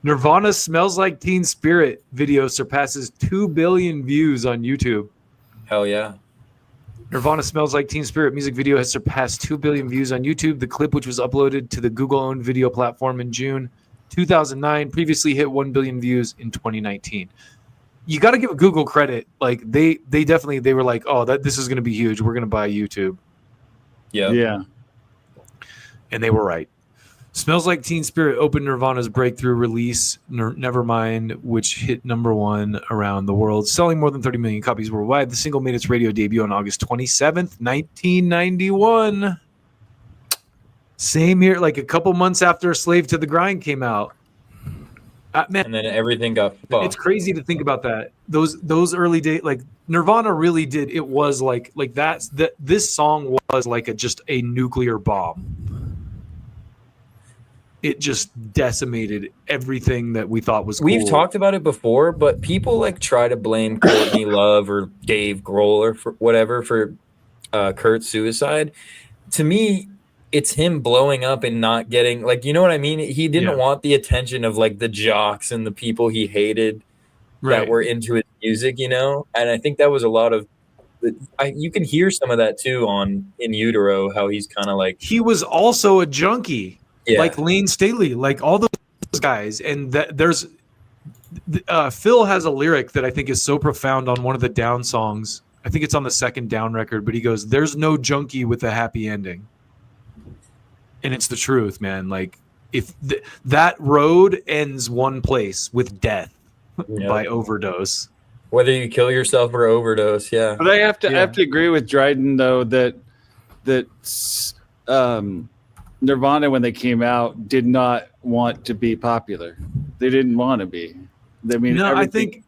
Nirvana's Smells Like Teen Spirit video surpasses 2 billion views on YouTube. Hell yeah. Nirvana Smells Like Teen Spirit music video has surpassed 2 billion views on YouTube. The clip, which was uploaded to the Google-owned video platform in June 2009, previously hit 1 billion views in 2019. You got to give Google credit. Like they definitely, they were like, oh, this is going to be huge. We're going to buy YouTube. Yeah. And they were right. Smells Like Teen Spirit opened Nirvana's breakthrough release, Nevermind, which hit number 1 around the world, selling more than 30 million copies worldwide. The single made its radio debut on August 27th, 1991. Same year, like a couple months after Slave to the Grind came out. Man, and then everything got fucked. It's crazy to think about that. Those early days, like Nirvana really did. It was like this song was like just a nuclear bomb. It just decimated everything that we thought was cool. We've talked about it before, but people like try to blame Courtney Love or Dave Grohl or whatever for Kurt's suicide. To me, it's him blowing up and not getting, like, you know what I mean? He didn't want the attention of like the jocks and the people he hated that were into his music, you know? And I think that was a lot of, you can hear some of that too on In Utero, how he's kind of like. He was also a junkie. Yeah. Like Lane Staley, like all those guys. And there's Phil has a lyric that I think is so profound on one of the Down songs. I think it's on the second Down record, but he goes, "There's no junkie with a happy ending." And it's the truth, man. Like if that road ends one place with death by overdose. Whether you kill yourself or overdose, yeah. But I have to agree with Dryden though that Nirvana, when they came out, did not want to be popular. They didn't want to be. I mean, no, I think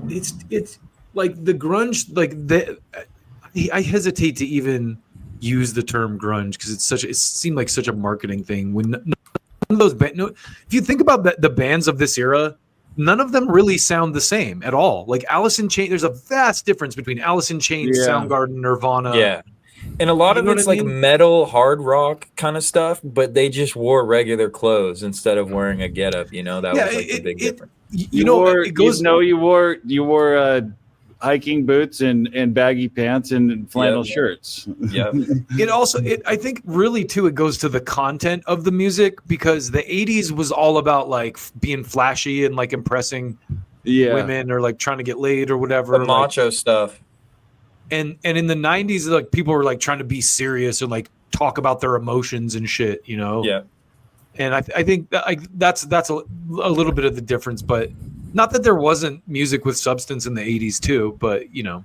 it's like the grunge. Like I hesitate to even use the term grunge because it seemed like such a marketing thing. When none of those if you think about the bands of this era, none of them really sound the same at all. Like Alice in Chains, there's a vast difference between Alice in Chains, Soundgarden, Nirvana. Yeah. And a lot of it's like metal, hard rock kind of stuff, but they just wore regular clothes instead of wearing a getup. You know, that was like the big difference. You wore hiking boots and baggy pants and flannel shirts. Yeah. I think really too, it goes to the content of the music because the 80s was all about like being flashy and like impressing women or like trying to get laid or whatever. The macho stuff. And in the 90s, like people were like trying to be serious and like talk about their emotions and shit, you know? Yeah. And I think that's a little bit of the difference, but not that there wasn't music with substance in the 80s too, but you know,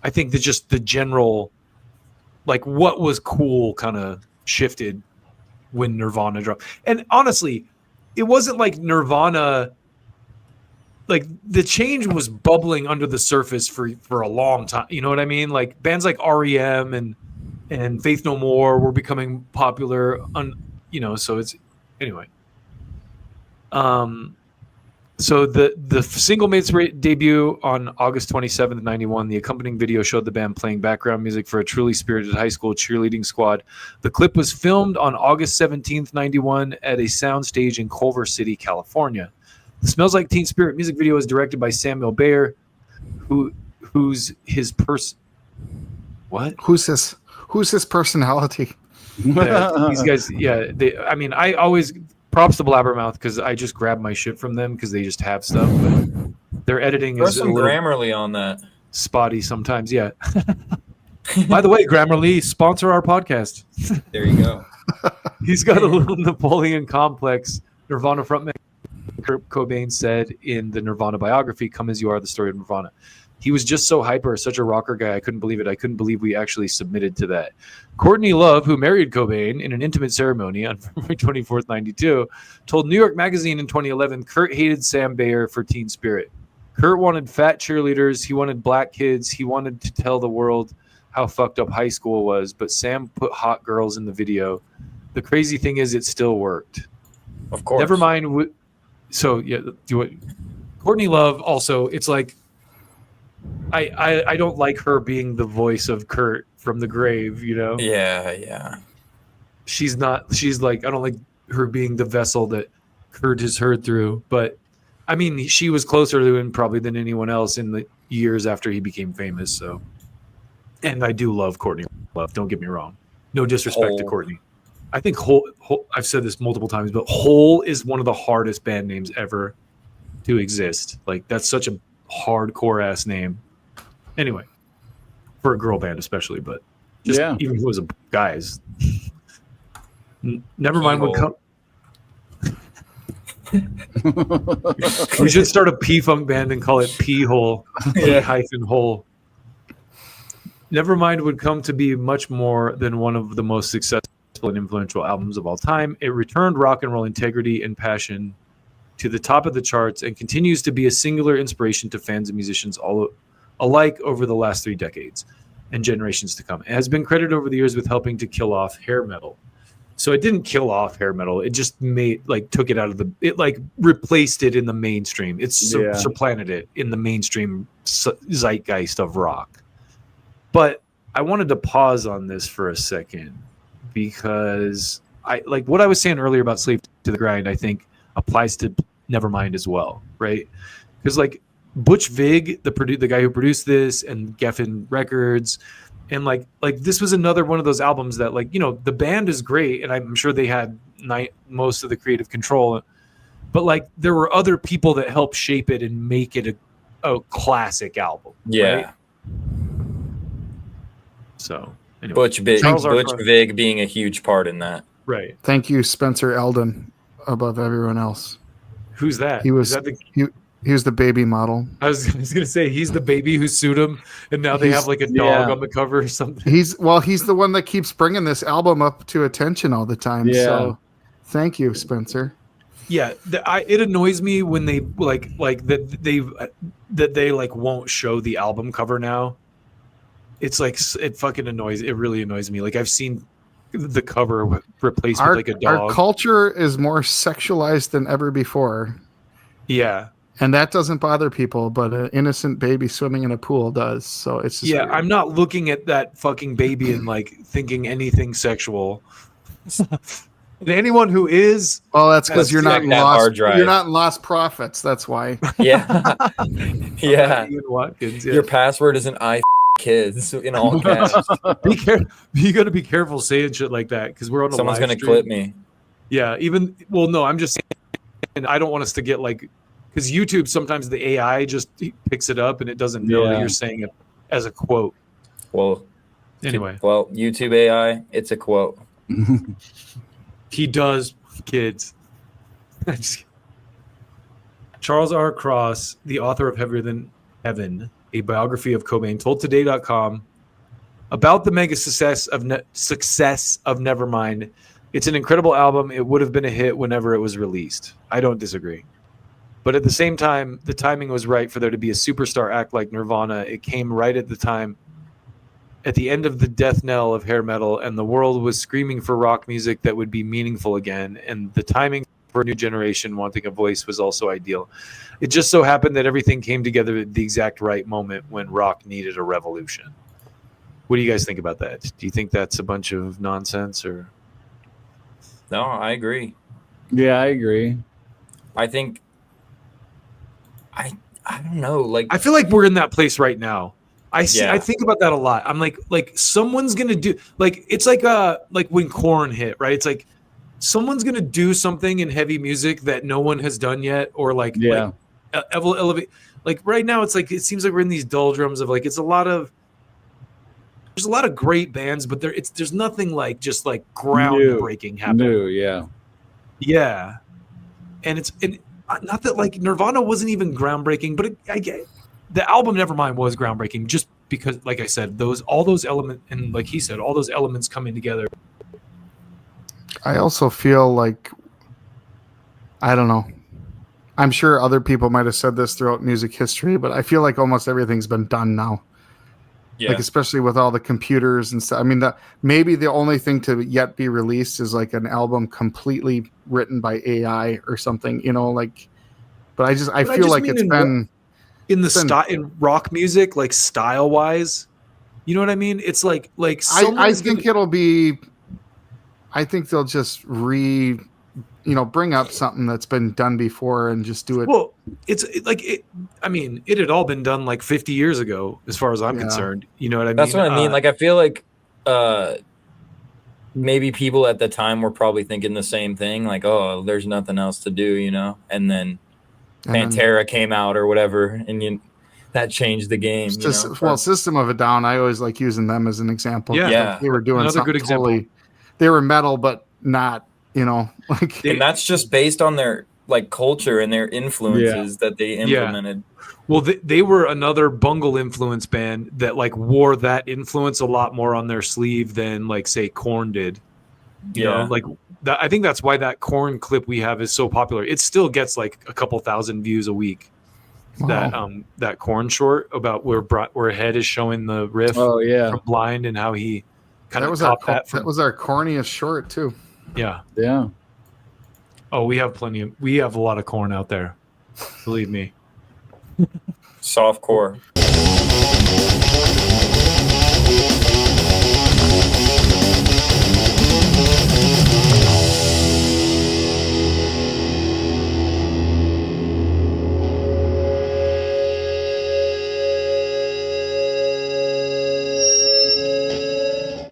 I think that just the general, like what was cool kind of shifted when Nirvana dropped. And honestly, it wasn't like Nirvana, like the change was bubbling under the surface for a long time. You know what I mean? Like bands like REM and Faith No More were becoming popular so it's anyway. So the single made its debut on August 27th, 91. The accompanying video showed the band playing background music for a truly spirited high school cheerleading squad. The clip was filmed on August 17th, 91 at a soundstage in Culver City, California. The Smells Like Teen Spirit music video is directed by Samuel Bayer, who's his person. What? Who's his personality? These guys, I always props to Blabbermouth because I just grab my shit from them because they just have stuff. But their editing is some Grammarly on that. Spotty sometimes, yeah. By the way, Grammarly, sponsor our podcast. There you go. He's got a little Napoleon complex. Nirvana frontman Kurt Cobain said in the Nirvana biography, "Come As You Are, the Story of Nirvana." He was just so hyper, such a rocker guy. I couldn't believe it. I couldn't believe we actually submitted to that. Courtney Love, who married Cobain in an intimate ceremony on February 24th, 92, told New York Magazine in 2011, Kurt hated Sam Bayer for Teen Spirit. Kurt wanted fat cheerleaders. He wanted black kids. He wanted to tell the world how fucked up high school was, but Sam put hot girls in the video. The crazy thing is it still worked. Of course. Nevermind. Courtney Love also, it's like, I don't like her being the voice of Kurt from the grave, you know? Yeah. She's like, I don't like her being the vessel that Kurt has heard through. But I mean, she was closer to him probably than anyone else in the years after he became famous. So, and I do love Courtney Love. Don't get me wrong. No disrespect to Hole. Courtney. I think Hole, I've said this multiple times, but Hole is one of the hardest band names ever to exist. Like, that's such a hardcore ass name. Anyway, for a girl band especially, but just Yeah. even if it was a guys. Nevermind would come. We should start a P-Funk band and call it P-Hole. P-Hole. Nevermind would come to be much more than one of the most successful and influential albums of all time. It returned rock and roll integrity and passion to the top of the charts and continues to be a singular inspiration to fans and musicians all alike over the last 3 decades and generations to come. It has been credited over the years with helping to kill off hair metal. So it didn't kill off hair metal. It just took it out of replaced it in the mainstream. It supplanted it in the mainstream zeitgeist of rock. But I wanted to pause on this for a second because what I was saying earlier about Slave to the Grind, I think applies to Nevermind as well, right? Because like Butch Vig, the guy who produced this, and Geffen Records, and like this was another one of those albums that the band is great, and I'm sure they had most of the creative control, but like there were other people that helped shape it and make it a classic album. Yeah. Right? So anyway, Butch Vig being a huge part in that. Right. Thank you, Spencer Eldon, above everyone else. Who's that? He was Is that he was the baby model. I was gonna say he's the baby who sued him, and now they have like a dog on the cover or something. He's the one that keeps bringing this album up to attention all the time. Yeah. So, thank you, Spencer. Yeah, it annoys me when they that they won't show the album cover now. It's like it fucking annoys. It really annoys me. Like I've seen the cover replaced with like a dog. Our culture is more sexualized than ever before. Yeah. And that doesn't bother people, but an innocent baby swimming in a pool does. So it's just weird. I'm not looking at that fucking baby and thinking anything sexual. And anyone who is, that's because you're not in lost. Drive. You're not in Lost Prophets. That's why. Yeah. Yeah. Ian Watkins, yeah. Your password is an kids in all caps. You got to be careful saying shit like that because we're on a Someone's live gonna stream. clip me. Yeah. No, I'm just saying, and I don't want us to get because YouTube, sometimes the AI just picks it up and it doesn't know that you're saying it as a quote. Well, anyway. Well, YouTube AI, it's a quote. He does, kids. Charles R. Cross, the author of Heavier Than Heaven, a biography of Cobain, told Today.com about the mega success of Nevermind. It's an incredible album. It would have been a hit whenever it was released. I don't disagree. But at the same time, the timing was right for there to be a superstar act like Nirvana. It came right at the time, at the end of the death knell of hair metal, and the world was screaming for rock music that would be meaningful again. And the timing for a new generation wanting a voice was also ideal. It just so happened that everything came together at the exact right moment when rock needed a revolution. What do you guys think about that? Do you think that's a bunch of nonsense or? No, I agree. Yeah, I agree. I think I don't know. I feel like we're in that place right now. I think about that a lot. I'm like someone's gonna do it's like when Korn hit, right? It's like someone's gonna do something in heavy music that no one has done yet, or elevate. Like right now, it's like it seems like we're in these doldrums of there's a lot of great bands, but there's nothing just groundbreaking happening. Yeah, and not that Nirvana wasn't even groundbreaking, but I get the album Nevermind was groundbreaking just because, like I said, all those elements, and like he said, all those elements coming together. I also feel I don't know. I'm sure other people might have said this throughout music history, but I feel like almost everything's been done now. Yeah. Especially with all the computers and stuff. I mean, maybe the only thing to yet be released is an album completely written by AI or something, but I feel like it's been in rock music, style wise, you know what I mean? It's I think it'll be, I think they'll just bring up something that's been done before and just do it. Well, I mean, it had all been done like 50 years ago, as far as I'm Yeah. concerned. You know what I mean? That's what I mean. Like, I feel like maybe people at the time were probably thinking the same thing. Like, oh, there's nothing else to do, And then Pantera came out or whatever, and that changed the game. System of a Down, I always like using them as an example. Yeah. They were doing Another something good example. totally. They were metal, but not, like. And that's just based on their like culture and their influences that they implemented. Well, they were another bungle influence band that like wore that influence a lot more on their sleeve than like say Korn did. You know, like that. I think that's why that Korn clip we have is so popular. It still gets like a couple thousand views a week. Wow. That Korn short about where Head is showing the riff from Blind and how he kind of topped that. That was our corniest short too. Yeah. Yeah. Oh, we have a lot of Korn out there. Believe me. Soft core.